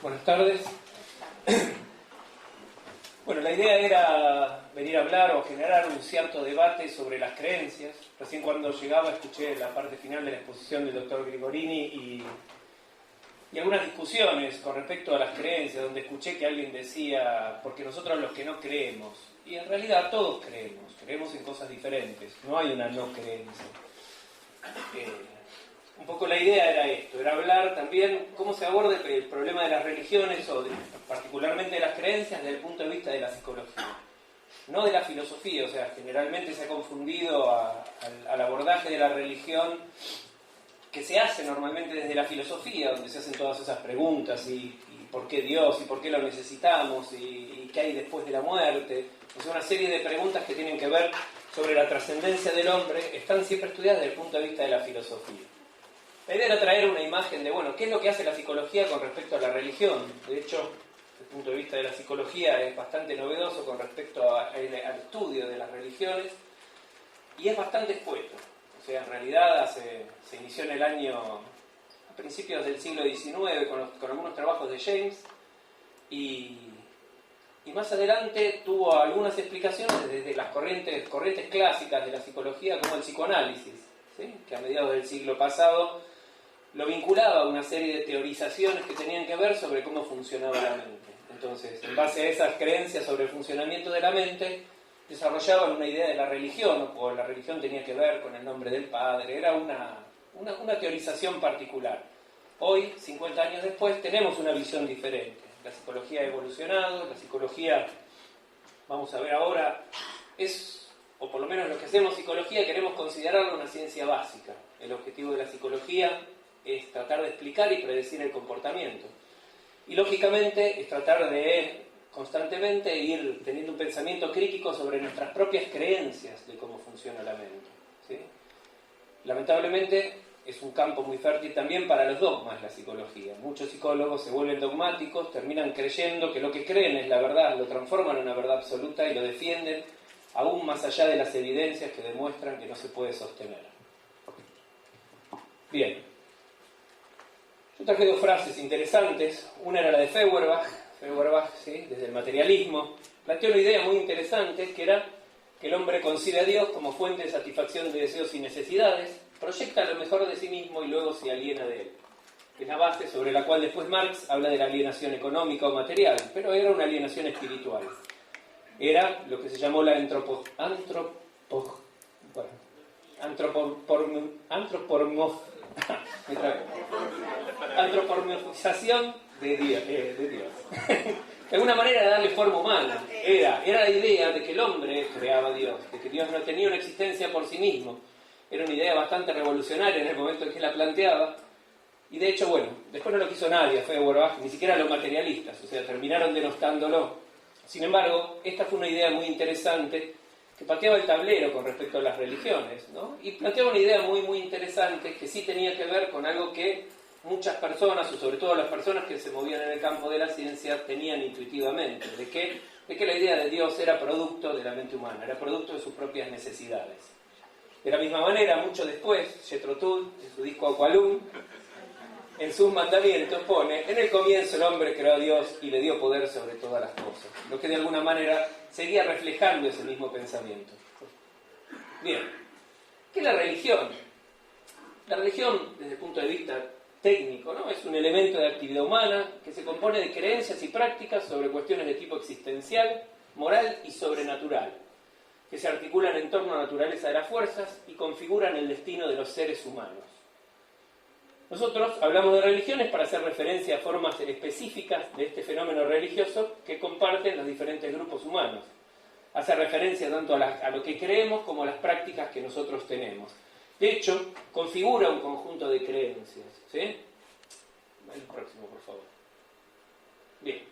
Buenas tardes. Bueno, la idea era venir a hablar o generar un cierto debate sobre las creencias. Recién cuando llegaba escuché la parte final de la exposición del doctor Grigorini y algunas discusiones con respecto a las creencias, donde escuché que alguien decía, porque nosotros los que no creemos, y en realidad todos creemos en cosas diferentes, no hay una no creencia. Un poco la idea era esto, era hablar también cómo se aborda el problema de las religiones o particularmente de las creencias desde el punto de vista de la psicología, no de la filosofía. O sea, generalmente se ha confundido al abordaje de la religión que se hace normalmente desde la filosofía, donde se hacen todas esas preguntas y por qué Dios y por qué lo necesitamos y qué hay después de la muerte. Es una serie de preguntas que tienen que ver sobre la trascendencia del hombre, están siempre estudiadas desde el punto de vista de la filosofía. La idea era traer una imagen de, bueno, ¿qué es lo que hace la psicología con respecto a la religión? De hecho, desde el punto de vista de la psicología es bastante novedoso con respecto al estudio de las religiones y es bastante escueto. O sea, en realidad se inició en el año, a principios del siglo XIX, con algunos trabajos de James y más adelante tuvo algunas explicaciones desde las corrientes clásicas de la psicología, como el psicoanálisis, ¿sí? Que a mediados del siglo pasado lo vinculaba a una serie de teorizaciones que tenían que ver sobre cómo funcionaba la mente. Entonces, en base a esas creencias sobre el funcionamiento de la mente, desarrollaban una idea de la religión, o la religión tenía que ver con el nombre del Padre. Era una teorización particular. Hoy, 50 años después, tenemos una visión diferente. La psicología ha evolucionado, la psicología, vamos a ver ahora, o por lo menos los que hacemos psicología queremos considerarla una ciencia básica. El objetivo de la psicología es tratar de explicar y predecir el comportamiento. Y lógicamente es tratar de constantemente ir teniendo un pensamiento crítico sobre nuestras propias creencias de cómo funciona la mente, ¿sí? Lamentablemente es un campo muy fértil también para los dogmas la psicología. Muchos psicólogos se vuelven dogmáticos, terminan creyendo que lo que creen es la verdad, lo transforman en una verdad absoluta y lo defienden aún más allá de las evidencias que demuestran que no se puede sostener. Bien. Yo traje dos frases interesantes. Una era la de Feuerbach, ¿sí? Desde el materialismo, planteó una idea muy interesante, que era que el hombre concibe a Dios como fuente de satisfacción de deseos y necesidades, proyecta lo mejor de sí mismo y luego se aliena de él. Es la base sobre la cual después Marx habla de la alienación económica o material, pero era una alienación espiritual. Era lo que se llamó la antropomorfización de Dios. De alguna manera era darle forma humana. Era la idea de que el hombre creaba a Dios, de que Dios no tenía una existencia por sí mismo. Era una idea bastante revolucionaria en el momento en que la planteaba. Y de hecho, bueno, después no lo quiso nadie a Feuerbach, ni siquiera los materialistas, o sea, terminaron denostándolo. Sin embargo, esta fue una idea muy interesante que pateaba el tablero con respecto a las religiones, ¿no? Y planteaba una idea muy, muy interesante que sí tenía que ver con algo que muchas personas, o sobre todo las personas que se movían en el campo de la ciencia, tenían intuitivamente, de que la idea de Dios era producto de la mente humana, era producto de sus propias necesidades. De la misma manera, mucho después, Jethro Tull, en su disco Aqualung, en sus mandamientos pone: en el comienzo el hombre creó a Dios y le dio poder sobre todas las cosas, lo que de alguna manera seguía reflejando ese mismo pensamiento. Bien, ¿qué es la religión? La religión, desde el punto de vista técnico, ¿no? Es un elemento de actividad humana que se compone de creencias y prácticas sobre cuestiones de tipo existencial, moral y sobrenatural, que se articulan en torno a la naturaleza de las fuerzas y configuran el destino de los seres humanos. Nosotros hablamos de religiones para hacer referencia a formas específicas de este fenómeno religioso que comparten los diferentes grupos humanos. Hace referencia tanto a lo que creemos como a las prácticas que nosotros tenemos. De hecho, configura un conjunto de creencias, ¿sí? El próximo, por favor. Bien.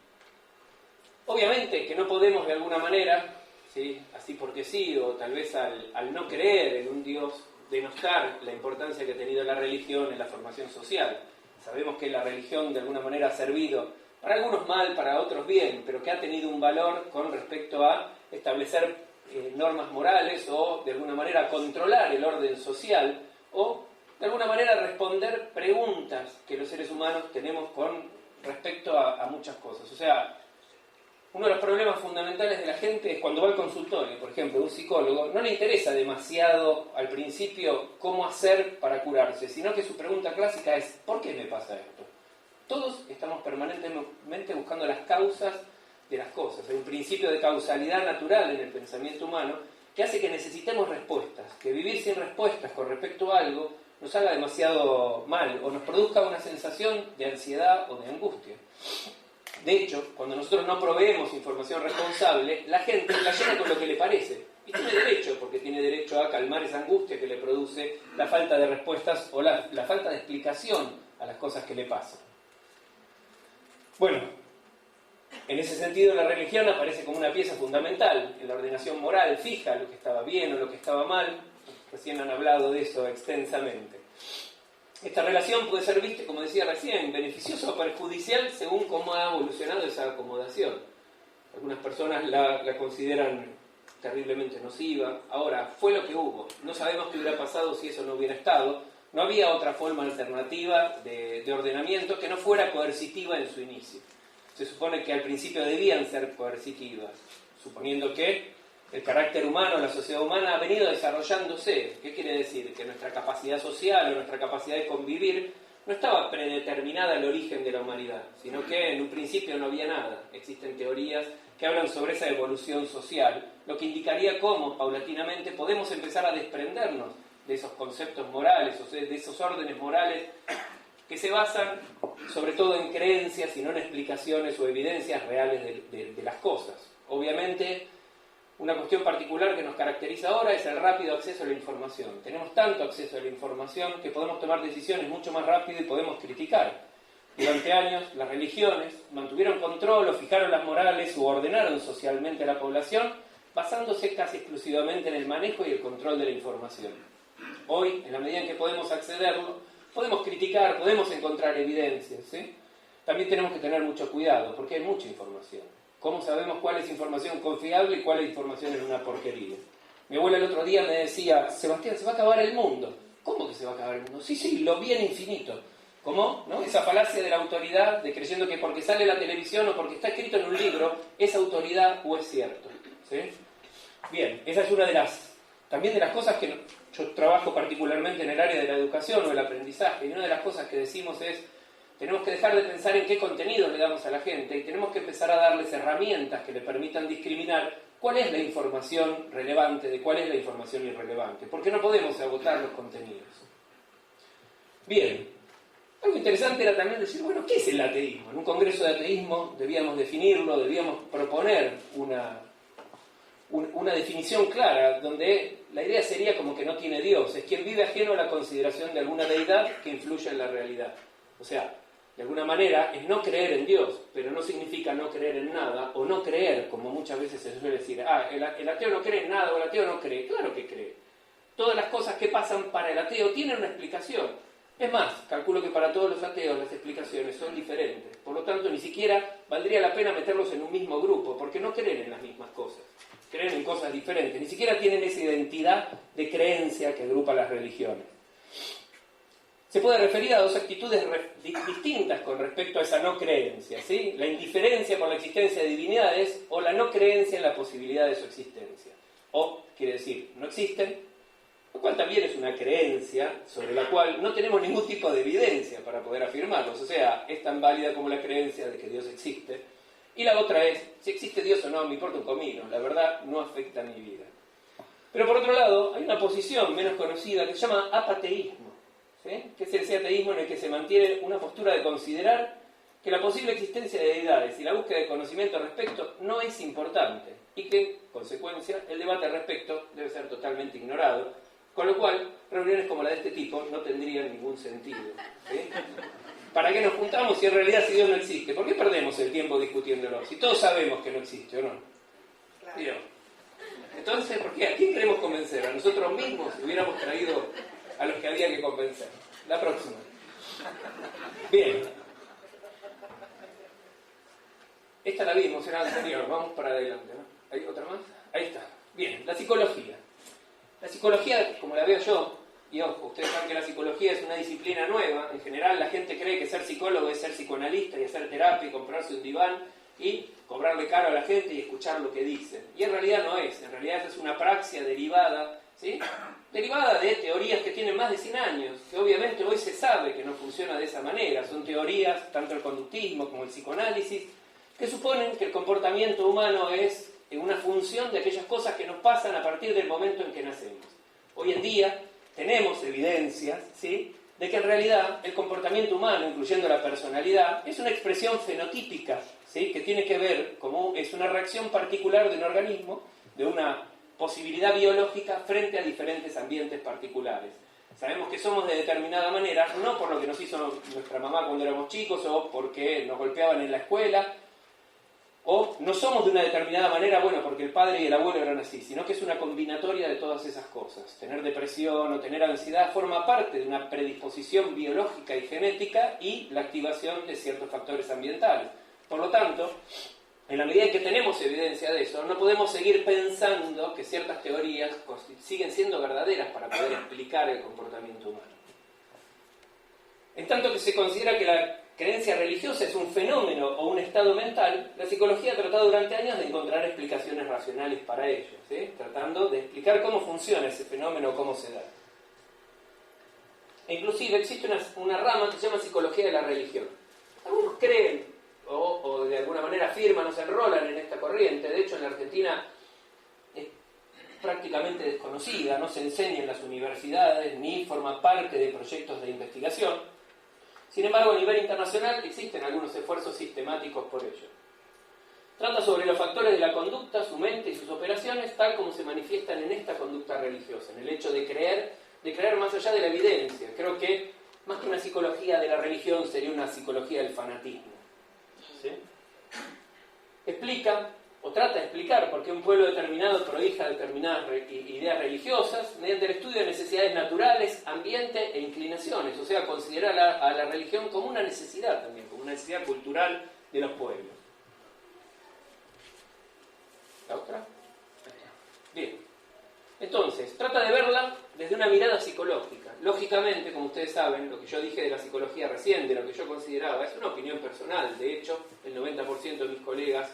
Obviamente que no podemos de alguna manera, ¿sí?, así porque sí, o tal vez al no creer en un Dios, denostar la importancia que ha tenido la religión en la formación social. Sabemos que la religión de alguna manera ha servido, para algunos mal, para otros bien, pero que ha tenido un valor con respecto a establecer normas morales o de alguna manera controlar el orden social o de alguna manera responder preguntas que los seres humanos tenemos con respecto a muchas cosas. O sea, uno de los problemas fundamentales de la gente es cuando va al consultorio, por ejemplo, de un psicólogo, no le interesa demasiado al principio cómo hacer para curarse, sino que su pregunta clásica es ¿por qué me pasa esto? Todos estamos permanentemente buscando las causas de las cosas. Hay un principio de causalidad natural en el pensamiento humano que hace que necesitemos respuestas, que vivir sin respuestas con respecto a algo nos haga demasiado mal o nos produzca una sensación de ansiedad o de angustia. De hecho, cuando nosotros no proveemos información responsable, la gente la llena con lo que le parece. Y tiene derecho, porque tiene derecho a calmar esa angustia que le produce la falta de respuestas o la falta de explicación a las cosas que le pasan. Bueno, en ese sentido la religión aparece como una pieza fundamental en la ordenación moral, fija lo que estaba bien o lo que estaba mal. Recién han hablado de eso extensamente. Esta relación puede ser vista, como decía recién, beneficiosa o perjudicial según cómo ha evolucionado esa acomodación. Algunas personas la consideran terriblemente nociva. Ahora, fue lo que hubo. No sabemos qué hubiera pasado si eso no hubiera estado. No había otra forma alternativa de ordenamiento que no fuera coercitiva en su inicio. Se supone que al principio debían ser coercitivas, suponiendo que el carácter humano, la sociedad humana ha venido desarrollándose. ¿Qué quiere decir? Que nuestra capacidad social o nuestra capacidad de convivir no estaba predeterminada al origen de la humanidad, sino que en un principio no había nada. Existen teorías que hablan sobre esa evolución social, lo que indicaría cómo, paulatinamente, podemos empezar a desprendernos de esos conceptos morales, o sea, de esos órdenes morales que se basan sobre todo en creencias y no en explicaciones o evidencias reales de las cosas. Obviamente, una cuestión particular que nos caracteriza ahora es el rápido acceso a la información. Tenemos tanto acceso a la información que podemos tomar decisiones mucho más rápido y podemos criticar. Durante años, las religiones mantuvieron control o fijaron las morales o ordenaron socialmente a la población basándose casi exclusivamente en el manejo y el control de la información. Hoy, en la medida en que podemos accederlo, podemos criticar, podemos encontrar evidencias, ¿sí? También tenemos que tener mucho cuidado porque hay mucha información. ¿Cómo sabemos cuál es información confiable y cuál es información es una porquería? Mi abuela el otro día me decía, Sebastián, se va a acabar el mundo. ¿Cómo que se va a acabar el mundo? Sí, lo vi en infinito. ¿Cómo? ¿No? Esa falacia de la autoridad, de creyendo que porque sale la televisión o porque está escrito en un libro, es autoridad o es cierto. ¿Sí? Bien, esa es una de las, también de las cosas que yo trabajo particularmente en el área de la educación o el aprendizaje, y una de las cosas que decimos es, tenemos que dejar de pensar en qué contenido le damos a la gente y tenemos que empezar a darles herramientas que le permitan discriminar cuál es la información relevante de cuál es la información irrelevante, porque no podemos agotar los contenidos. Bien, algo interesante era también decir, bueno, ¿qué es el ateísmo? En un congreso de ateísmo debíamos definirlo, debíamos proponer una definición clara, donde la idea sería como que no tiene Dios, es quien vive ajeno a la consideración de alguna deidad que influya en la realidad. O sea, de alguna manera es no creer en Dios, pero no significa no creer en nada, o no creer, como muchas veces se suele decir, el ateo no cree en nada, o el ateo no cree. Claro que cree. Todas las cosas que pasan para el ateo tienen una explicación. Es más, calculo que para todos los ateos las explicaciones son diferentes. Por lo tanto, ni siquiera valdría la pena meterlos en un mismo grupo, porque no creen en las mismas cosas. Creen en cosas diferentes. Ni siquiera tienen esa identidad de creencia que agrupa las religiones. Se puede referir a dos actitudes distintas con respecto a esa no creencia, ¿sí? La indiferencia por la existencia de divinidades o la no creencia en la posibilidad de su existencia. O, quiere decir, no existen, lo cual también es una creencia sobre la cual no tenemos ningún tipo de evidencia para poder afirmarlos. O sea, es tan válida como la creencia de que Dios existe. Y la otra es, si existe Dios o no, me importa un comino, la verdad no afecta a mi vida. Pero por otro lado, hay una posición menos conocida que se llama apateísmo. ¿Sí? Que es ese ateísmo en el que se mantiene una postura de considerar que la posible existencia de deidades y la búsqueda de conocimiento al respecto no es importante y que, en consecuencia, el debate al respecto debe ser totalmente ignorado, con lo cual reuniones como la de este tipo no tendrían ningún sentido. ¿Sí? ¿Para qué nos juntamos si en realidad si Dios no existe? ¿Por qué perdemos el tiempo discutiéndolo? Si todos sabemos que no existe, ¿o no? Claro. Entonces, ¿por qué? ¿A quién queremos convencer? ¿A nosotros mismos? Si hubiéramos traído a los que había que convencer. La próxima. Bien. Esta la vimos, era la anterior. Vamos para adelante, ¿no? ¿Hay otra más? Ahí está. Bien, la psicología. La psicología, como la veo yo, y ojo, ustedes saben que la psicología es una disciplina nueva, en general la gente cree que ser psicólogo es ser psicoanalista y hacer terapia y comprarse un diván y cobrarle caro a la gente y escuchar lo que dicen. Y en realidad no es, en realidad es una praxia derivada, ¿sí? Derivada de teorías que tienen más de 100 años, que obviamente hoy se sabe que no funciona de esa manera. Son teorías, tanto el conductismo como el psicoanálisis, que suponen que el comportamiento humano es una función de aquellas cosas que nos pasan a partir del momento en que nacemos. Hoy en día tenemos evidencias, ¿sí?, de que en realidad el comportamiento humano, incluyendo la personalidad, es una expresión fenotípica, ¿sí?, que tiene que ver, como es una reacción particular de un organismo, de una posibilidad biológica frente a diferentes ambientes particulares. Sabemos que somos de determinada manera, no por lo que nos hizo nuestra mamá cuando éramos chicos, o porque nos golpeaban en la escuela, o no somos de una determinada manera, bueno, porque el padre y el abuelo eran así, sino que es una combinatoria de todas esas cosas. Tener depresión o tener ansiedad forma parte de una predisposición biológica y genética y la activación de ciertos factores ambientales. Por lo tanto, en la medida en que tenemos evidencia de eso, no podemos seguir pensando que ciertas teorías siguen siendo verdaderas para poder explicar el comportamiento humano. En tanto que se considera que la creencia religiosa es un fenómeno o un estado mental, la psicología ha tratado durante años de encontrar explicaciones racionales para ello, ¿sí?, tratando de explicar cómo funciona ese fenómeno o cómo se da. E inclusive existe una rama que se llama psicología de la religión. Algunos creen o de alguna manera afirman o se enrolan en esta corriente. De hecho, en la Argentina es prácticamente desconocida, no se enseña en las universidades ni forma parte de proyectos de investigación. Sin embargo, a nivel internacional existen algunos esfuerzos sistemáticos por ello. Trata sobre los factores de la conducta, su mente y sus operaciones, tal como se manifiestan en esta conducta religiosa, en el hecho de creer más allá de la evidencia. Creo que más que una psicología de la religión sería una psicología del fanatismo, ¿sí? Explica, o trata de explicar, por qué un pueblo determinado prohija determinadas ideas religiosas mediante el estudio de necesidades naturales, ambiente e inclinaciones. O sea, considerar a la religión como una necesidad también, como una necesidad cultural de los pueblos. ¿La otra? Bien. Entonces, trata de verla desde una mirada psicológica. Lógicamente, como ustedes saben, lo que yo dije de la psicología recién, de lo que yo consideraba, es una opinión personal. De hecho, el 90% de mis colegas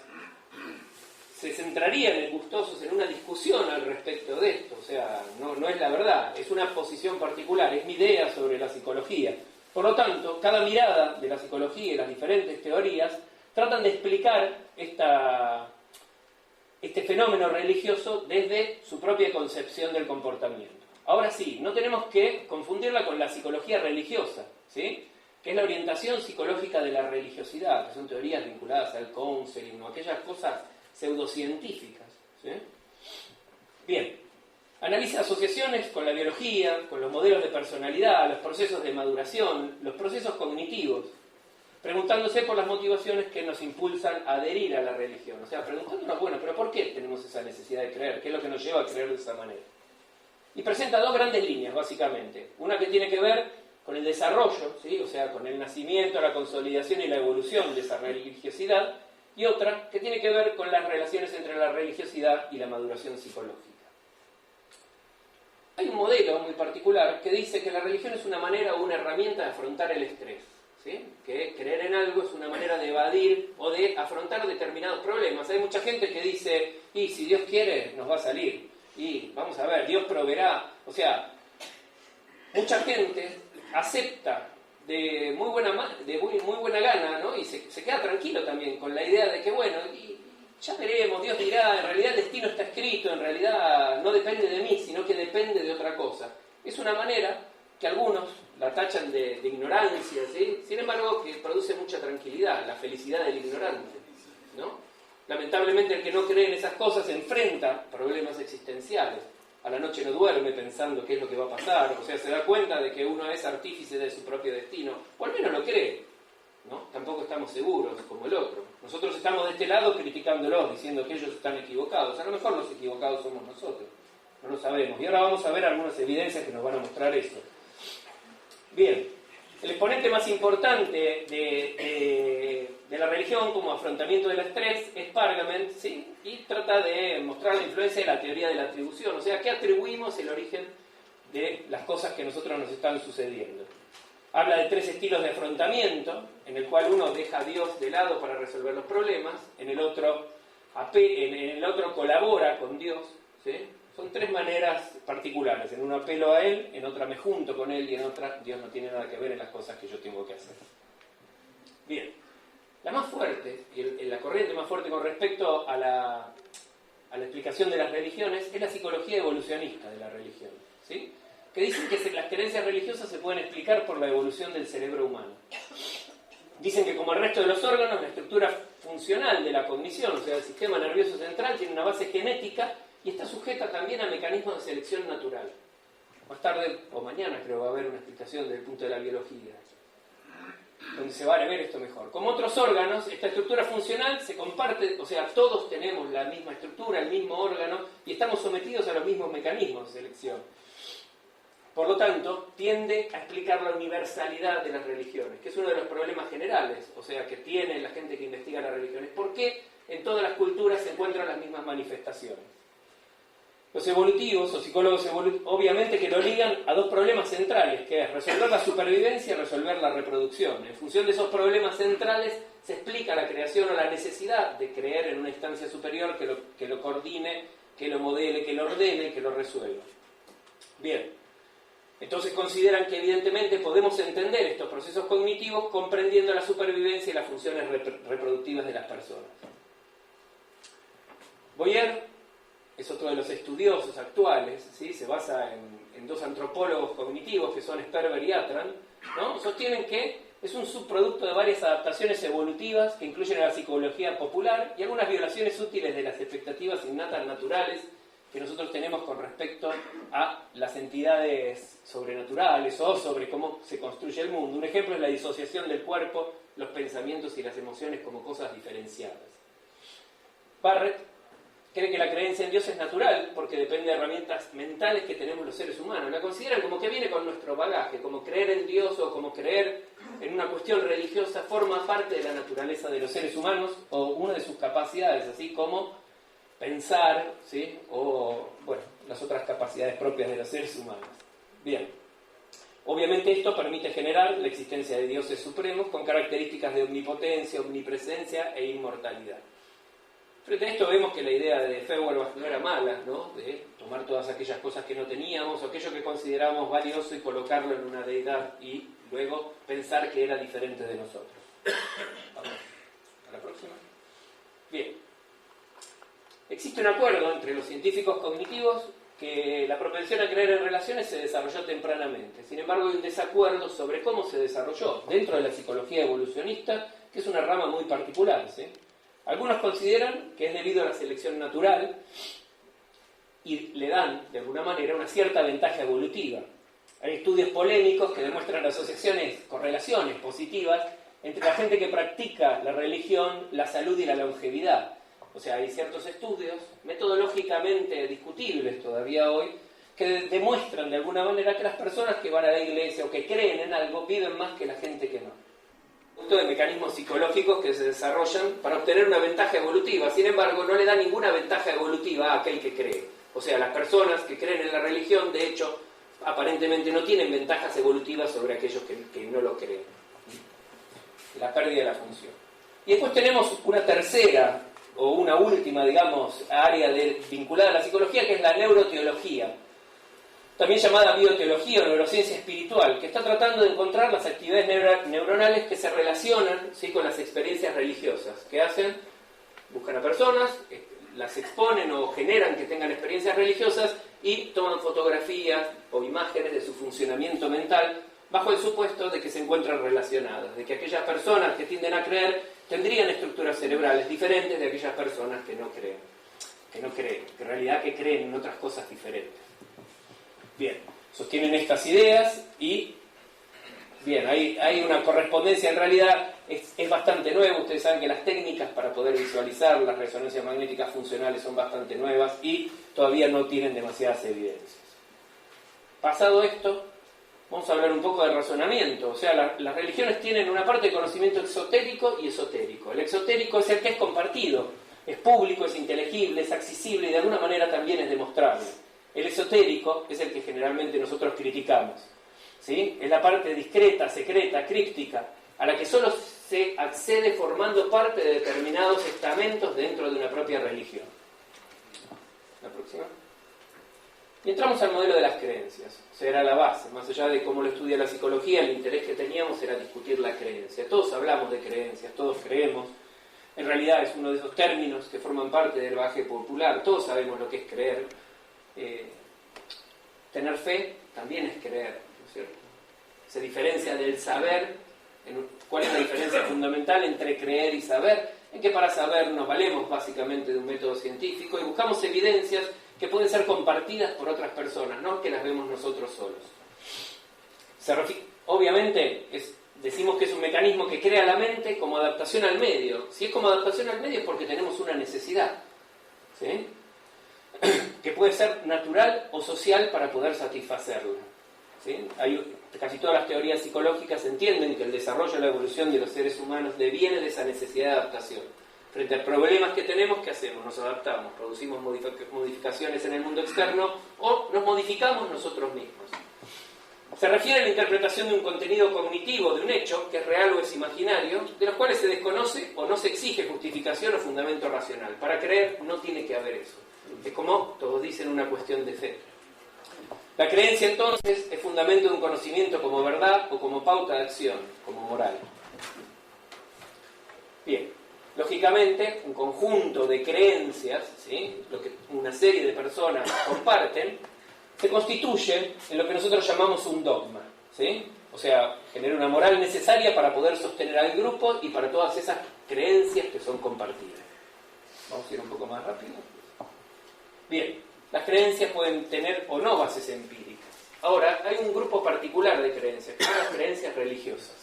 se centrarían gustosos en una discusión al respecto de esto. O sea, no es la verdad, es una posición particular, es mi idea sobre la psicología. Por lo tanto, cada mirada de la psicología y las diferentes teorías tratan de explicar este fenómeno religioso desde su propia concepción del comportamiento. Ahora sí, no tenemos que confundirla con la psicología religiosa, ¿sí?, que es la orientación psicológica de la religiosidad, que son teorías vinculadas al counseling o aquellas cosas pseudocientíficas, ¿sí? Bien, analiza asociaciones con la biología, con los modelos de personalidad, los procesos de maduración, los procesos cognitivos, preguntándose por las motivaciones que nos impulsan a adherir a la religión. O sea, preguntándonos, bueno, pero ¿por qué tenemos esa necesidad de creer? ¿Qué es lo que nos lleva a creer de esa manera? Y presenta dos grandes líneas, básicamente. Una que tiene que ver con el desarrollo, ¿sí?, o sea, con el nacimiento, la consolidación y la evolución de esa religiosidad, y otra que tiene que ver con las relaciones entre la religiosidad y la maduración psicológica. Hay un modelo muy particular que dice que la religión es una manera o una herramienta de afrontar el estrés, ¿sí?, que creer en algo es una manera de evadir o de afrontar determinados problemas. Hay mucha gente que dice, y si Dios quiere, nos va a salir, y vamos a ver, Dios proveerá. O sea, mucha gente acepta de muy buena gana, ¿no?, y se queda tranquilo también con la idea de que, bueno, y ya veremos, Dios dirá, en realidad el destino está escrito, en realidad no depende de mí, sino que depende de otra cosa. Es una manera que algunos la tachan de ignorancia, ¿sí?, sin embargo que produce mucha tranquilidad, la felicidad del ignorante, ¿no? Lamentablemente el que no cree en esas cosas enfrenta problemas existenciales. A la noche no duerme pensando qué es lo que va a pasar, o sea, se da cuenta de que uno es artífice de su propio destino, o al menos lo cree, ¿no? Tampoco estamos seguros como el otro. Nosotros estamos de este lado criticándolos, diciendo que ellos están equivocados. A lo mejor los equivocados somos nosotros, no lo sabemos. Y ahora vamos a ver algunas evidencias que nos van a mostrar eso. Bien, el exponente más importante de la religión como afrontamiento del estrés es Pargament, ¿sí?, y trata de mostrar la influencia de la teoría de la atribución, o sea, ¿qué atribuimos el origen de las cosas que a nosotros nos están sucediendo. Habla de 3 estilos de afrontamiento, en el cual uno deja a Dios de lado para resolver los problemas, en el otro colabora con Dios, ¿sí? Son 3 maneras particulares. En uno apelo a Él, en otra me junto con Él y en otra Dios no tiene nada que ver en las cosas que yo tengo que hacer. Bien, la más fuerte, la corriente más fuerte con respecto a la explicación de las religiones es la psicología evolucionista de la religión, ¿sí? Que dicen que las creencias religiosas se pueden explicar por la evolución del cerebro humano. Dicen que como el resto de los órganos, la estructura funcional de la cognición, o sea, el sistema nervioso central, tiene una base genética y está sujeta también a mecanismos de selección natural. Más tarde, o mañana creo, va a haber una explicación desde el punto de la biología, donde se va a ver esto mejor. Como otros órganos, esta estructura funcional se comparte, o sea, todos tenemos la misma estructura, el mismo órgano, y estamos sometidos a los mismos mecanismos de selección. Por lo tanto, tiende a explicar la universalidad de las religiones, que es uno de los problemas generales, o sea, que tiene la gente que investiga las religiones. ¿Por qué en todas las culturas se encuentran las mismas manifestaciones? Los evolutivos o psicólogos evolutivos, obviamente que lo ligan a 2 problemas centrales, que es resolver la supervivencia y resolver la reproducción. En función de esos problemas centrales se explica la creación o la necesidad de creer en una instancia superior que lo coordine, que lo modele, que lo ordene, que lo resuelva. Bien. Entonces consideran que evidentemente podemos entender estos procesos cognitivos comprendiendo la supervivencia y las funciones reproductivas de las personas. Boyer es otro de los estudiosos actuales, ¿sí? Se basa en 2 antropólogos cognitivos que son Sperber y Atran, ¿no? Sostienen que es un subproducto de varias adaptaciones evolutivas que incluyen a la psicología popular y algunas violaciones útiles de las expectativas innatas naturales que nosotros tenemos con respecto a las entidades sobrenaturales o sobre cómo se construye el mundo. Un ejemplo es la disociación del cuerpo, los pensamientos y las emociones como cosas diferenciadas. Barrett cree que la creencia en Dios es natural porque depende de herramientas mentales que tenemos los seres humanos. La consideran como que viene con nuestro bagaje, como creer en Dios o como creer en una cuestión religiosa forma parte de la naturaleza de los seres humanos o una de sus capacidades, así como pensar, ¿sí? O, bueno, las otras capacidades propias de los seres humanos. Bien. Obviamente esto permite generar la existencia de dioses supremos con características de omnipotencia, omnipresencia e inmortalidad. Frente a esto vemos que la idea de Feuerbach no era mala, ¿no? De tomar todas aquellas cosas que no teníamos, o aquello que consideramos valioso y colocarlo en una deidad y luego pensar que era diferente de nosotros. Vamos a la próxima. Bien. Existe un acuerdo entre los científicos cognitivos que la propensión a creer en relaciones se desarrolló tempranamente. Sin embargo, hay un desacuerdo sobre cómo se desarrolló dentro de la psicología evolucionista, que es una rama muy particular, ¿sí? Algunos consideran que es debido a la selección natural y le dan, de alguna manera, una cierta ventaja evolutiva. Hay estudios polémicos que demuestran asociaciones, correlaciones positivas entre la gente que practica la religión, la salud y la longevidad. O sea, hay ciertos estudios metodológicamente discutibles todavía hoy que demuestran de alguna manera que las personas que van a la iglesia o que creen en algo viven más que la gente que no. De mecanismos psicológicos que se desarrollan para obtener una ventaja evolutiva. Sin embargo, no le da ninguna ventaja evolutiva a aquel que cree. O sea, las personas que creen en la religión, de hecho, aparentemente no tienen ventajas evolutivas sobre aquellos que no lo creen. La pérdida de la función. Y después tenemos una tercera o una última, digamos, área vinculada a la psicología, que es la neuroteología, también llamada bioteología o neurociencia espiritual, que está tratando de encontrar las actividades neuronales que se relacionan, ¿sí?, con las experiencias religiosas. ¿Qué hacen? Buscan a personas, las exponen o generan que tengan experiencias religiosas y toman fotografías o imágenes de su funcionamiento mental bajo el supuesto de que se encuentran relacionadas, de que aquellas personas que tienden a creer tendrían estructuras cerebrales diferentes de aquellas personas que no creen, que en realidad que creen en otras cosas diferentes. Bien, sostienen estas ideas y bien, hay una correspondencia, en realidad es bastante nueva. Ustedes saben que las técnicas para poder visualizar las resonancias magnéticas funcionales son bastante nuevas y todavía no tienen demasiadas evidencias. Pasado esto, vamos a hablar un poco de razonamiento. O sea, las religiones tienen una parte de conocimiento exotérico y esotérico. El exotérico es el que es compartido, es público, es inteligible, es accesible y de alguna manera también es demostrable. El esotérico es el que generalmente nosotros criticamos, ¿sí? Es la parte discreta, secreta, críptica, a la que solo se accede formando parte de determinados estamentos dentro de una propia religión. La próxima. Y entramos al modelo de las creencias. O sea, era la base. Más allá de cómo lo estudia la psicología, el interés que teníamos era discutir la creencia. Todos hablamos de creencias, todos creemos. En realidad es uno de esos términos que forman parte del bagaje popular. Todos sabemos lo que es creer. Tener fe también es creer, ¿no es cierto? Se diferencia del saber. ¿Cuál es la diferencia fundamental entre creer y saber? En que para saber nos valemos básicamente de un método científico y buscamos evidencias que pueden ser compartidas por otras personas, no que las vemos nosotros solos. Obviamente decimos que es un mecanismo que crea la mente como adaptación al medio. Si es como adaptación al medio es porque tenemos una necesidad, ¿sí? Que puede ser natural o social para poder satisfacerla, ¿sí? Casi todas las teorías psicológicas entienden que el desarrollo y la evolución de los seres humanos deviene de esa necesidad de adaptación. Frente a problemas que tenemos, ¿qué hacemos? Nos adaptamos, producimos modificaciones en el mundo externo o nos modificamos nosotros mismos. Se refiere a la interpretación de un contenido cognitivo, de un hecho, que es real o es imaginario, de los cuales se desconoce o no se exige justificación o fundamento racional. Para creer no tiene que haber eso. Es como todos dicen, una cuestión de fe. La creencia entonces es fundamento de un conocimiento como verdad o como pauta de acción, como moral. Bien, lógicamente un conjunto de creencias, ¿sí?, lo que una serie de personas comparten, se constituye en lo que nosotros llamamos un dogma, ¿sí? O sea, genera una moral necesaria para poder sostener al grupo y para todas esas creencias que son compartidas. Vamos a ir un poco más rápido. Bien, las creencias pueden tener o no bases empíricas. Ahora, hay un grupo particular de creencias, que son las creencias religiosas,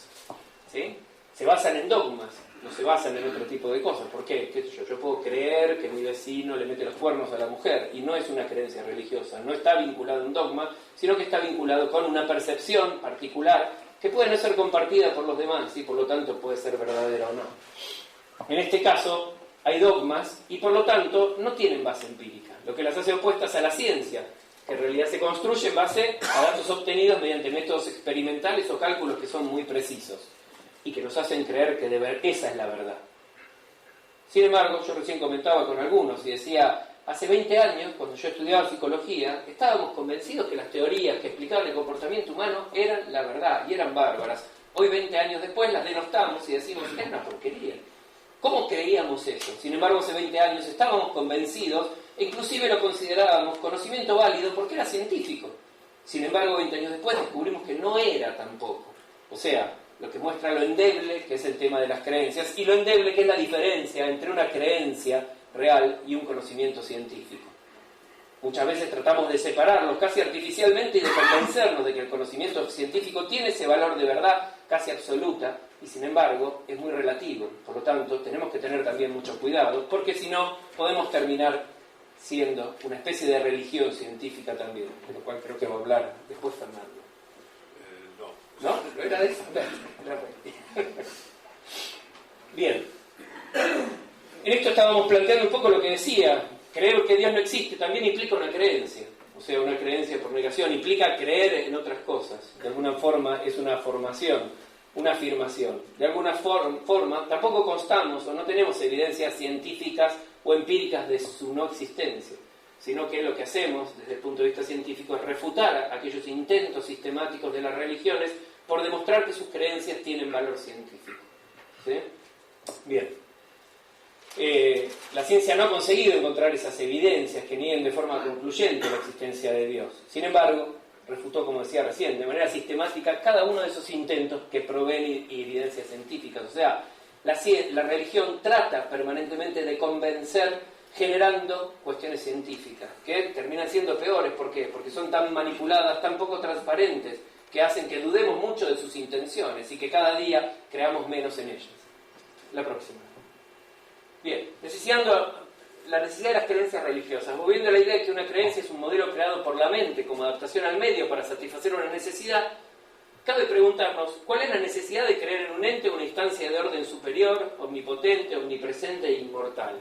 ¿sí? Se basan en dogmas, no se basan en otro tipo de cosas. ¿Por qué? ¿Qué sé yo? Yo puedo creer que mi vecino le mete los cuernos a la mujer, y no es una creencia religiosa, no está vinculado a un dogma, sino que está vinculado con una percepción particular que puede no ser compartida por los demás, y por lo tanto puede ser verdadera o no. En este caso, hay dogmas, y por lo tanto no tienen base empírica, lo que las hace opuestas a la ciencia, que en realidad se construye en base a datos obtenidos mediante métodos experimentales o cálculos que son muy precisos, y que nos hacen creer que esa es la verdad. Sin embargo, yo recién comentaba con algunos y decía, hace 20 años, cuando yo estudiaba psicología, estábamos convencidos que las teorías que explicaban el comportamiento humano eran la verdad y eran bárbaras. Hoy, 20 años después, las denostamos y decimos, es una porquería. ¿Cómo creíamos eso? Sin embargo, hace 20 años estábamos convencidos e inclusive lo considerábamos conocimiento válido porque era científico. Sin embargo, 20 años después descubrimos que no era tampoco. O sea, lo que muestra lo endeble, que es el tema de las creencias, y lo endeble, que es la diferencia entre una creencia real y un conocimiento científico. Muchas veces tratamos de separarlos casi artificialmente y de convencernos de que el conocimiento científico tiene ese valor de verdad casi absoluta, y sin embargo es muy relativo. Por lo tanto, tenemos que tener también mucho cuidado, porque si no, podemos terminar siendo una especie de religión científica también, de lo cual creo que va a hablar después Fernando. ¿No? ¿No era de eso? Bien. En esto estábamos planteando un poco lo que decía. Creer que Dios no existe también implica una creencia. O sea, una creencia por negación. Implica creer en otras cosas. De alguna forma es una formación, una afirmación. De alguna forma tampoco constamos o no tenemos evidencias científicas o empíricas de su no existencia, sino que lo que hacemos desde el punto de vista científico es refutar aquellos intentos sistemáticos de las religiones por demostrar que sus creencias tienen valor científico. ¿Sí? Bien. La ciencia no ha conseguido encontrar esas evidencias que nieguen de forma concluyente la existencia de Dios. Sin embargo, refutó, como decía recién, de manera sistemática cada uno de esos intentos que proveen evidencias científicas. O sea, la religión trata permanentemente de convencer generando cuestiones científicas, que terminan siendo peores. ¿Por qué? Porque son tan manipuladas, tan poco transparentes, que hacen que dudemos mucho de sus intenciones y que cada día creamos menos en ellas. La próxima. Bien, la necesidad de las creencias religiosas. Volviendo a la idea de que una creencia es un modelo creado por la mente como adaptación al medio para satisfacer una necesidad, cabe preguntarnos, ¿cuál es la necesidad de creer en un ente o una instancia de orden superior, omnipotente, omnipresente e inmortal?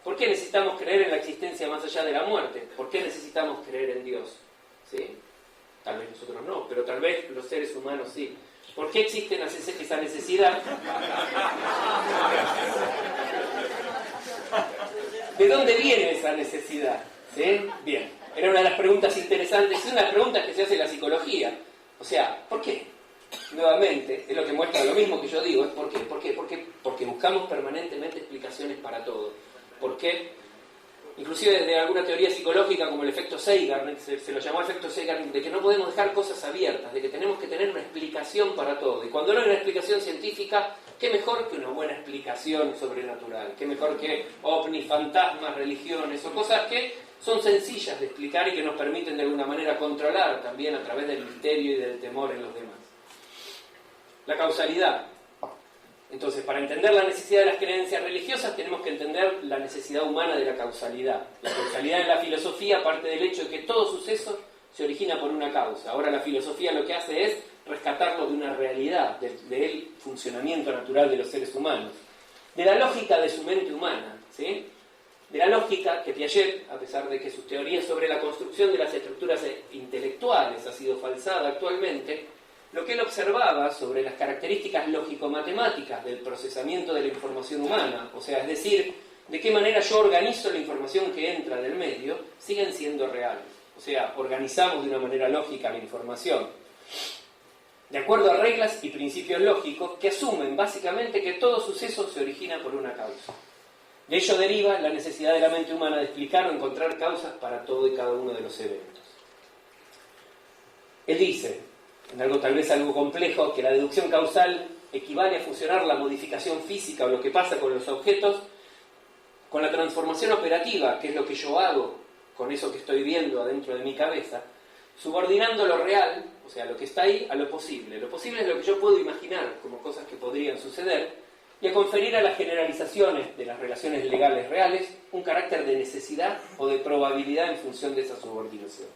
¿Por qué necesitamos creer en la existencia más allá de la muerte? ¿Por qué necesitamos creer en Dios? ¿Sí? Tal vez nosotros no, pero tal vez los seres humanos sí. ¿Por qué existe esa necesidad? ¿De dónde viene esa necesidad? ¿Sí? Bien, era una de las preguntas interesantes, es una de las preguntas que se hace en la psicología. O sea, ¿por qué? Nuevamente, es lo que muestra lo mismo que yo digo, es ¿por qué? ¿Por qué? Porque buscamos permanentemente explicaciones para todo. ¿Por qué? Inclusive desde alguna teoría psicológica como el efecto Zeigarnik, se lo llamó efecto Zeigarnik, de que no podemos dejar cosas abiertas, de que tenemos que tener una explicación para todo. Y cuando no hay una explicación científica, ¿qué mejor que una buena explicación sobrenatural? ¿Qué mejor que ovnis, fantasmas, religiones o cosas que son sencillas de explicar y que nos permiten de alguna manera controlar también a través del misterio y del temor en los demás? La causalidad. Entonces, para entender la necesidad de las creencias religiosas, tenemos que entender la necesidad humana de la causalidad. La causalidad en la filosofía parte del hecho de que todo suceso se origina por una causa. Ahora la filosofía lo que hace es rescatarlo de una realidad, del funcionamiento natural de los seres humanos, de la lógica de su mente humana, ¿sí? De la lógica que Piaget, a pesar de que sus teorías sobre la construcción de las estructuras intelectuales ha sido falsada actualmente, lo que él observaba sobre las características lógico-matemáticas del procesamiento de la información humana, o sea, es decir, de qué manera yo organizo la información que entra del medio, siguen siendo reales. O sea, organizamos de una manera lógica la información, de acuerdo a reglas y principios lógicos que asumen básicamente que todo suceso se origina por una causa. De ello deriva la necesidad de la mente humana de explicar o encontrar causas para todo y cada uno de los eventos. Él dice, en algo tal vez algo complejo, que la deducción causal equivale a fusionar la modificación física o lo que pasa con los objetos con la transformación operativa, que es lo que yo hago con eso que estoy viendo adentro de mi cabeza, subordinando lo real, o sea, lo que está ahí, a lo posible. Lo posible es lo que yo puedo imaginar como cosas que podrían suceder, y a conferir a las generalizaciones de las relaciones legales reales un carácter de necesidad o de probabilidad en función de esa subordinación.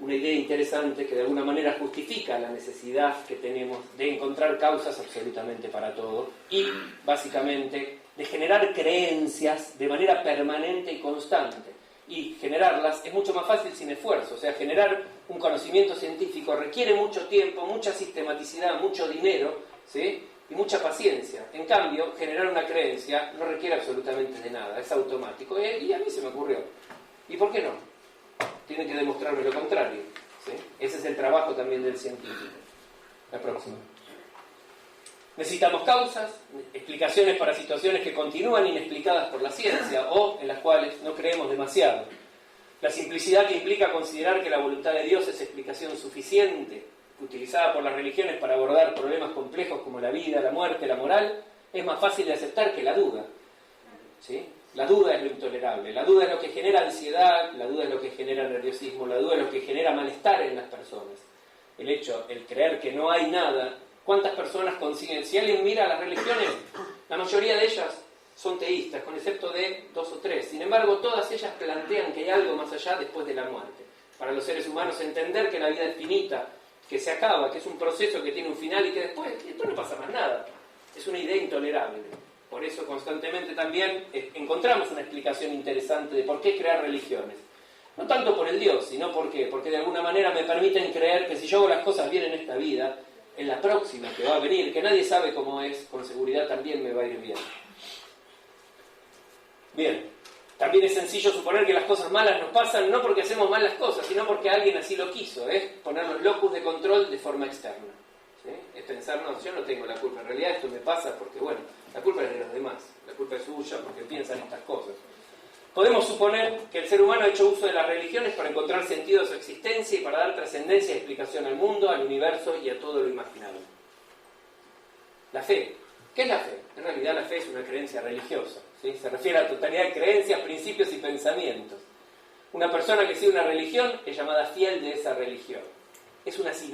Una idea interesante que de alguna manera justifica la necesidad que tenemos de encontrar causas absolutamente para todo y, básicamente, de generar creencias de manera permanente y constante. Y generarlas es mucho más fácil sin esfuerzo. O sea, generar un conocimiento científico requiere mucho tiempo, mucha sistematicidad, mucho dinero, ¿sí? Y mucha paciencia. En cambio, generar una creencia no requiere absolutamente de nada, es automático. Y a mí se me ocurrió. ¿Y por qué no? Tienen que demostrarme lo contrario, ¿sí? Ese es el trabajo también del científico. La próxima. Necesitamos causas, explicaciones para situaciones que continúan inexplicadas por la ciencia o en las cuales no creemos demasiado. La simplicidad que implica considerar que la voluntad de Dios es explicación suficiente, utilizada por las religiones para abordar problemas complejos como la vida, la muerte, la moral, es más fácil de aceptar que la duda, ¿sí? La duda es lo intolerable, la duda es lo que genera ansiedad, la duda es lo que genera nerviosismo, la duda es lo que genera malestar en las personas. El creer que no hay nada, ¿cuántas personas consiguen? Si alguien mira a las religiones, la mayoría de ellas son teístas, con excepto de 2 o 3. Sin embargo, todas ellas plantean que hay algo más allá después de la muerte. Para los seres humanos, entender que la vida es finita, que se acaba, que es un proceso que tiene un final y que después no pasa más nada, es una idea intolerable. Por eso constantemente también encontramos una explicación interesante de por qué crear religiones. No tanto por el Dios, sino porque de alguna manera me permiten creer que si yo hago las cosas bien en esta vida, en la próxima que va a venir, que nadie sabe cómo es, con seguridad también me va a ir bien. Bien, también es sencillo suponer que las cosas malas nos pasan no porque hacemos mal las cosas, sino porque alguien así lo quiso, poner los locus de control de forma externa. ¿Sí? Es pensar, no, yo no tengo la culpa, en realidad esto me pasa porque, bueno, la culpa es de los demás, la culpa es suya porque piensan estas cosas. Podemos suponer que el ser humano ha hecho uso de las religiones para encontrar sentido a su existencia y para dar trascendencia y explicación al mundo, al universo y a todo lo imaginable. La fe. ¿Qué es la fe? En realidad la fe es una creencia religiosa, ¿sí? Se refiere a la totalidad de creencias, principios y pensamientos. Una persona que sigue una religión es llamada fiel de esa religión.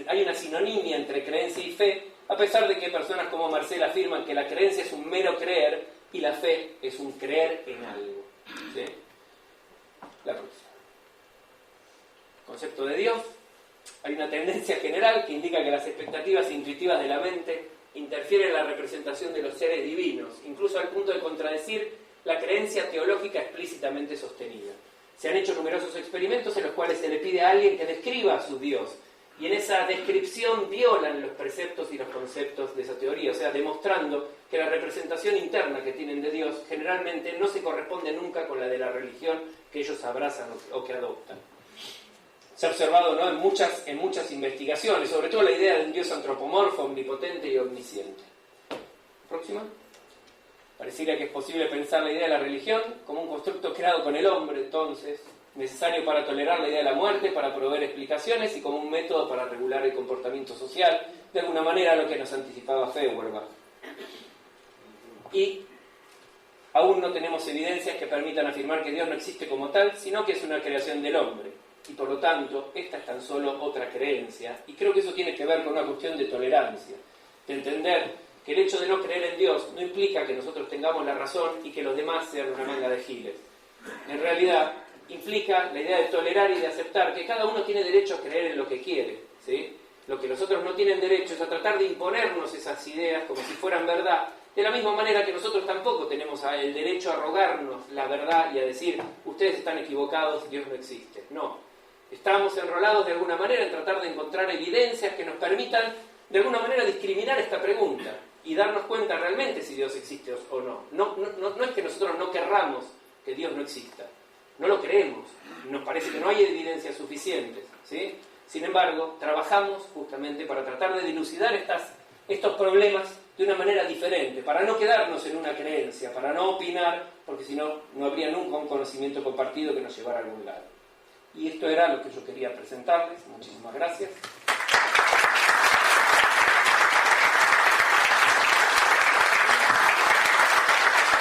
Hay una sinonimia entre creencia y fe, a pesar de que personas como Marcel afirman que la creencia es un mero creer y la fe es un creer en algo. ¿Sí? La próxima. Concepto de Dios. Hay una tendencia general que indica que las expectativas intuitivas de la mente interfieren en la representación de los seres divinos, incluso al punto de contradecir la creencia teológica explícitamente sostenida. Se han hecho numerosos experimentos en los cuales se le pide a alguien que describa a su Dios, y en esa descripción violan los preceptos y los conceptos de esa teoría, o sea, demostrando que la representación interna que tienen de Dios generalmente no se corresponde nunca con la de la religión que ellos abrazan o que adoptan. Se ha observado, ¿no?, en muchas investigaciones, sobre todo la idea de un Dios antropomorfo, omnipotente y omnisciente. Próxima. Pareciera que es posible pensar la idea de la religión como un constructo creado con el hombre, entonces, necesario para tolerar la idea de la muerte, para proveer explicaciones y como un método para regular el comportamiento social, de alguna manera lo que nos anticipaba Feuerbach. Y aún no tenemos evidencias que permitan afirmar que Dios no existe como tal, sino que es una creación del hombre. Y por lo tanto, esta es tan solo otra creencia, y creo que eso tiene que ver con una cuestión de tolerancia, de entender que el hecho de no creer en Dios no implica que nosotros tengamos la razón y que los demás sean una manga de giles. En realidad, implica la idea de tolerar y de aceptar que cada uno tiene derecho a creer en lo que quiere, ¿sí? Lo que los otros no tienen derecho es a tratar de imponernos esas ideas como si fueran verdad, de la misma manera que nosotros tampoco tenemos el derecho a rogarnos la verdad y a decir, ustedes están equivocados, Dios no existe. No. Estamos enrolados de alguna manera en tratar de encontrar evidencias que nos permitan de alguna manera discriminar esta pregunta y darnos cuenta realmente si Dios existe o no. No es que nosotros no querramos que Dios no exista, no lo creemos, nos parece que no hay evidencias suficientes, ¿sí? Sin embargo, trabajamos justamente para tratar de dilucidar estos problemas de una manera diferente, para no quedarnos en una creencia, para no opinar, porque si no, no habría nunca un conocimiento compartido que nos llevara a algún lado. Y esto era lo que yo quería presentarles. Muchísimas gracias.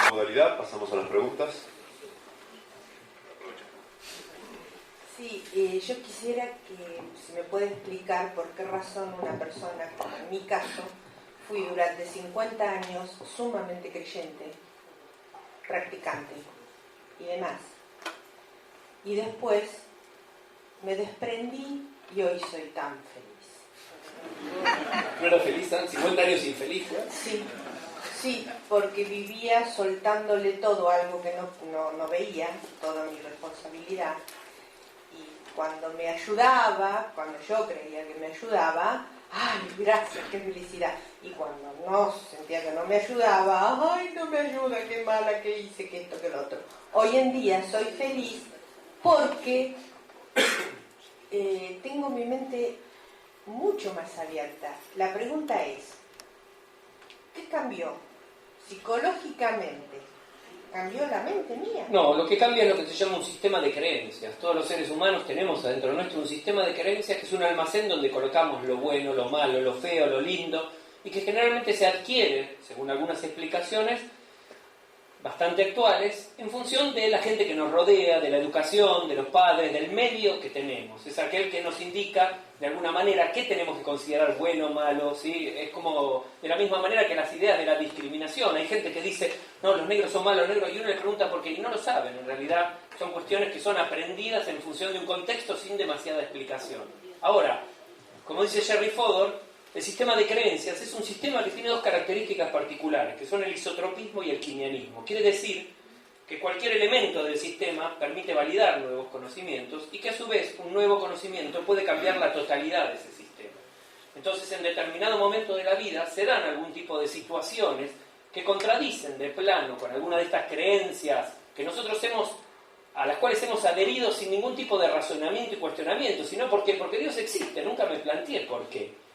Modalidad, pasamos a las preguntas. Sí, yo quisiera que si me puede explicar por qué razón una persona, como en mi caso, fui durante 50 años sumamente creyente, practicante y demás. Y después me desprendí y hoy soy tan feliz. ¿No era feliz? 50 años infeliz, ¿no? Sí, porque vivía soltándole todo, algo que no veía, toda mi responsabilidad. Y cuando me ayudaba, cuando yo creía que me ayudaba, ¡ay, gracias, qué felicidad! Y cuando no sentía que no me ayudaba, ¡ay, no me ayuda, qué mala que hice, que esto, que lo otro! Hoy en día soy feliz porque tengo mi mente mucho más abierta. La pregunta es, ¿qué cambió? Psicológicamente, ¿cambió la mente mía? No, lo que cambia es lo que se llama un sistema de creencias. Todos los seres humanos tenemos adentro nuestro un sistema de creencias que es un almacén donde colocamos lo bueno, lo malo, lo feo, lo lindo, y que generalmente se adquiere, según algunas explicaciones bastante actuales, en función de la gente que nos rodea, de la educación, de los padres, del medio que tenemos. Es aquel que nos indica, de alguna manera, qué tenemos que considerar bueno o malo, ¿sí? Es como de la misma manera que las ideas de la discriminación. Hay gente que dice, no, los negros son malos, los negros, y uno le pregunta por qué, y no lo saben. En realidad son cuestiones que son aprendidas en función de un contexto sin demasiada explicación. Ahora, como dice Jerry Fodor, el sistema de creencias es un sistema que tiene dos características particulares, que son el isotropismo y el quinianismo. Quiere decir que cualquier elemento del sistema permite validar nuevos conocimientos y que a su vez un nuevo conocimiento puede cambiar la totalidad de ese sistema. Entonces, en determinado momento de la vida se dan algún tipo de situaciones que contradicen de plano con alguna de estas creencias que nosotros a las cuales hemos adherido sin ningún tipo de razonamiento y cuestionamiento, sino porque Dios existe. Nunca me planteé por qué.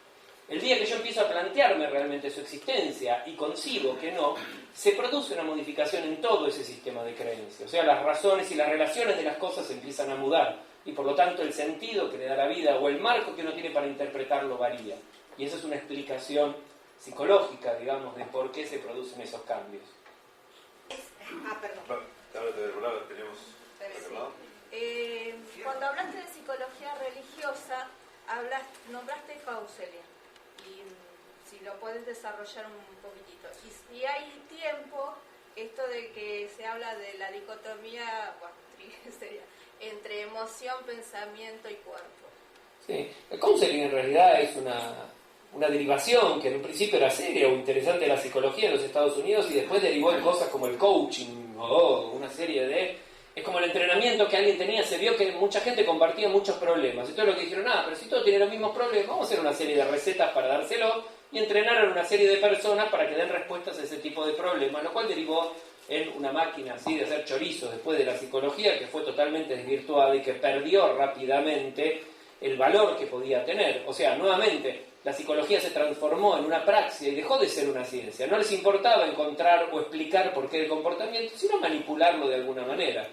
El día que yo empiezo a plantearme realmente su existencia y concibo que no, se produce una modificación en todo ese sistema de creencias. O sea, las razones y las relaciones de las cosas empiezan a mudar y por lo tanto el sentido que le da la vida o el marco que uno tiene para interpretarlo varía. Y esa es una explicación psicológica, digamos, de por qué se producen esos cambios. Perdón. Cuando hablaste de psicología religiosa, nombraste Husserl. Y si lo puedes desarrollar un poquitito. Y hay tiempo, esto de que se habla de la dicotomía, sería, entre emoción, pensamiento y cuerpo. Sí, el counseling en realidad es una derivación que en un principio era seria o interesante de la psicología en los Estados Unidos y después derivó en cosas como el coaching o una serie de... Es como el entrenamiento que alguien tenía, se vio que mucha gente compartía muchos problemas. Y todo lo que dijeron, pero si todos tienen los mismos problemas, vamos a hacer una serie de recetas para dárselo y entrenar a una serie de personas para que den respuestas a ese tipo de problemas, lo cual derivó en una máquina así de hacer chorizo después de la psicología que fue totalmente desvirtuada y que perdió rápidamente el valor que podía tener. O sea, nuevamente, la psicología se transformó en una praxis y dejó de ser una ciencia. No les importaba encontrar o explicar por qué el comportamiento, sino manipularlo de alguna manera.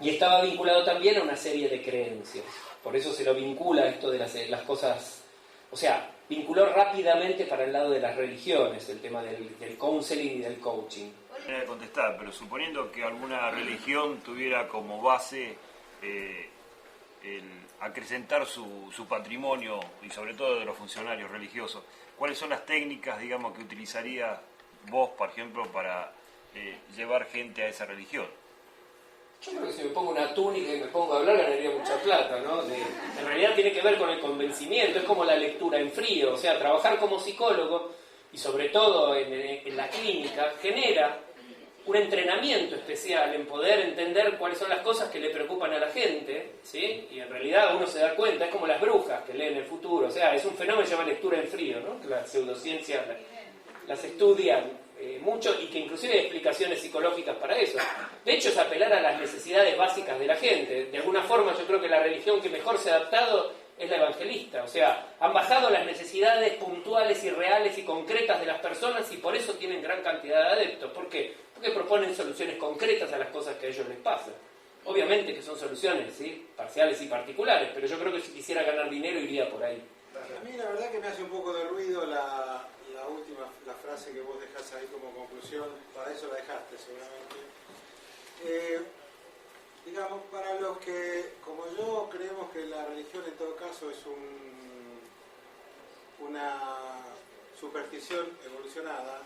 Y estaba vinculado también a una serie de creencias. Por eso se lo vincula esto de las cosas... O sea, vinculó rápidamente para el lado de las religiones, el tema del counseling y del coaching. No voy a contestar, pero suponiendo que alguna religión tuviera como base el acrecentar su patrimonio y sobre todo de los funcionarios religiosos, ¿cuáles son las técnicas, digamos, que utilizaría vos, por ejemplo, para llevar gente a esa religión? Yo creo que si me pongo una túnica y me pongo a hablar ganaría mucha plata, ¿no? En realidad tiene que ver con el convencimiento, es como la lectura en frío, o sea, trabajar como psicólogo y sobre todo en la clínica genera un entrenamiento especial en poder entender cuáles son las cosas que le preocupan a la gente, ¿sí? Y en realidad uno se da cuenta, es como las brujas que leen el futuro, o sea, es un fenómeno que se llama lectura en frío, ¿no? Que las pseudociencias las estudian mucho y que inclusive hay explicaciones psicológicas para eso. De hecho, es apelar a las necesidades básicas de la gente. De alguna forma, yo creo que la religión que mejor se ha adaptado es la evangelista. O sea, han bajado las necesidades puntuales y reales y concretas de las personas y por eso tienen gran cantidad de adeptos. ¿Por qué? Porque proponen soluciones concretas a las cosas que a ellos les pasan. Obviamente que son soluciones, ¿sí?, parciales y particulares, pero yo creo que si quisiera ganar dinero iría por ahí. A mí la verdad que me hace un poco de ruido la frase que vos dejás ahí como conclusión. Para eso la dejaste seguramente. Digamos, para los que, como yo, creemos que la religión en todo caso es una superstición evolucionada.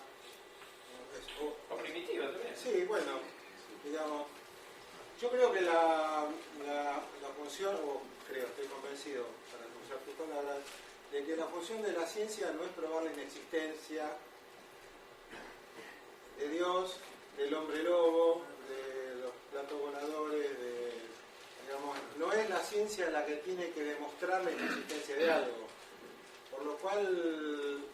O primitiva también. Sí, bueno, digamos, yo creo que la función, o creo, estoy convencido, para usar tus palabras, de que la función de la ciencia no es probar la inexistencia de Dios, del hombre lobo, de los platos voladores, digamos, no es la ciencia la que tiene que demostrar la inexistencia de algo. Por lo cual...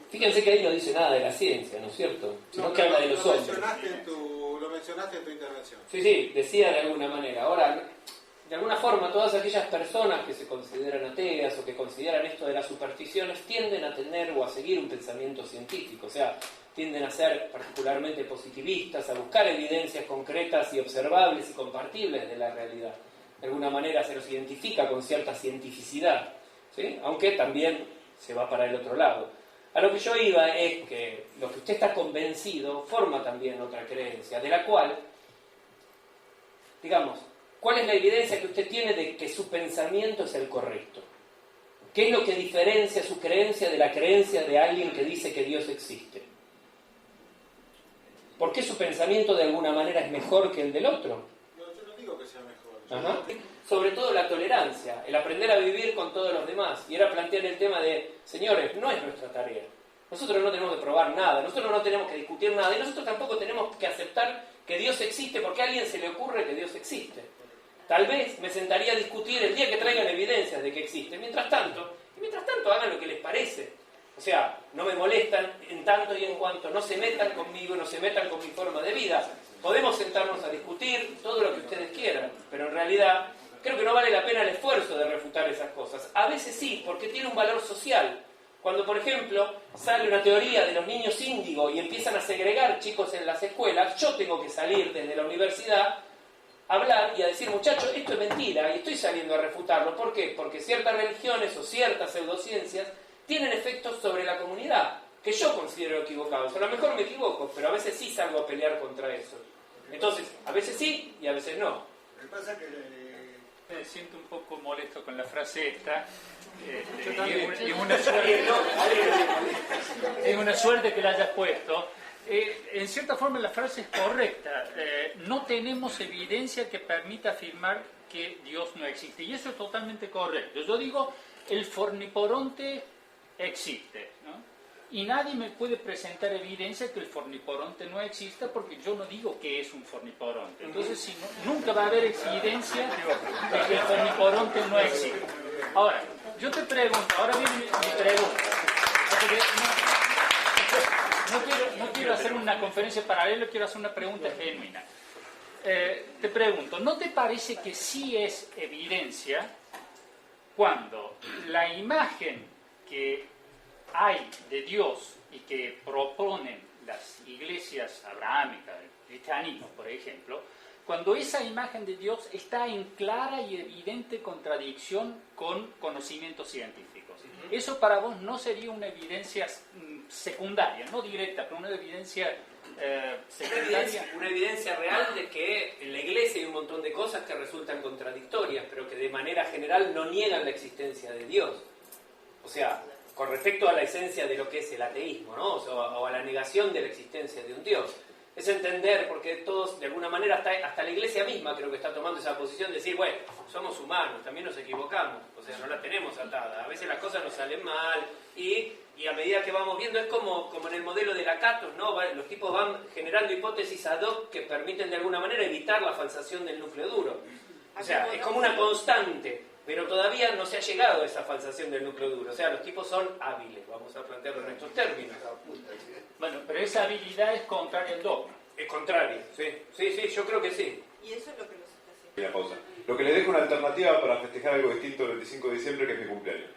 Fíjense que ahí no dice nada de la ciencia, ¿no es cierto? Sino que habla de los hombres. Lo mencionaste en tu intervención. Sí, decía de alguna manera. Ahora, de alguna forma, todas aquellas personas que se consideran ateas o que consideran esto de las supersticiones tienden a tener o a seguir un pensamiento científico, o sea, tienden a ser particularmente positivistas, a buscar evidencias concretas y observables y compartibles de la realidad. De alguna manera se los identifica con cierta cientificidad, ¿sí?, aunque también se va para el otro lado. A lo que yo iba es que lo que usted está convencido forma también otra creencia, de la cual, digamos, ¿cuál es la evidencia que usted tiene de que su pensamiento es el correcto? ¿Qué es lo que diferencia su creencia de la creencia de alguien que dice que Dios existe? ¿Por qué su pensamiento de alguna manera es mejor que el del otro? No, yo no digo que sea mejor. Ajá. Sobre todo la tolerancia, el aprender a vivir con todos los demás. Y era plantear el tema de, señores, no es nuestra tarea. Nosotros no tenemos que probar nada, nosotros no tenemos que discutir nada, y nosotros tampoco tenemos que aceptar que Dios existe porque a alguien se le ocurre que Dios existe. Tal vez me sentaría a discutir el día que traigan evidencias de que existe. Mientras tanto hagan lo que les parece. O sea, no me molestan en tanto y en cuanto no se metan conmigo, no se metan con mi forma de vida. Podemos sentarnos a discutir todo lo que ustedes quieran, pero en realidad creo que no vale la pena el esfuerzo de refutar esas cosas. A veces sí, porque tiene un valor social. Cuando, por ejemplo, sale una teoría de los niños índigo y empiezan a segregar chicos en las escuelas, yo tengo que salir desde la universidad a hablar y a decir, muchachos, esto es mentira, y estoy saliendo a refutarlo. ¿Por qué? Porque ciertas religiones o ciertas pseudociencias tienen efectos sobre la comunidad que yo considero equivocados. A lo mejor me equivoco, pero a veces sí salgo a pelear contra eso. Entonces, a veces sí y a veces no. Lo que pasa es que me siento un poco molesto con la frase esta. Yo también. Es una suerte que la hayas puesto. En cierta forma la frase es correcta. No tenemos evidencia que permita afirmar que Dios no existe. Y eso es totalmente correcto. Yo digo, el forniporonte existe, ¿no? Y nadie me puede presentar evidencia que el forniporonte no exista porque yo no digo que es un forniporonte. Entonces, si nunca va a haber evidencia de que el forniporonte no existe. Ahora, yo te pregunto, ahora viene mi pregunta. No quiero hacer una conferencia paralela, quiero hacer una pregunta genuina. Te pregunto, ¿no te parece que sí es evidencia cuando la imagen que hay de Dios y que proponen las iglesias abrahámicas, el cristianismo, por ejemplo, cuando esa imagen de Dios está en clara y evidente contradicción con conocimientos científicos? Eso para vos no sería una evidencia secundaria, no directa, pero una evidencia secundaria. Una evidencia real de que en la iglesia hay un montón de cosas que resultan contradictorias, pero que de manera general no niegan la existencia de Dios. O sea, con respecto a la esencia de lo que es el ateísmo, ¿no? O a la negación de la existencia de un Dios. Es entender, porque todos, de alguna manera, hasta la iglesia misma creo que está tomando esa posición de decir, bueno, somos humanos, también nos equivocamos, o sea, no la tenemos atada, a veces las cosas nos salen mal, y a medida que vamos viendo, es como en el modelo de Lakatos, ¿no? Los tipos van generando hipótesis ad hoc que permiten de alguna manera evitar la falsación del núcleo duro. O sea, es como una constante, pero todavía no se ha llegado a esa falsación del núcleo duro. O sea, los tipos son hábiles, vamos a plantearlo en estos términos. Bueno, pero esa habilidad es contraria al dogma. Es contrario, sí, yo creo que sí. Y eso es lo que nos está haciendo. Una pausa. Lo que le dejo una alternativa para festejar algo distinto el 25 de diciembre, que es mi cumpleaños.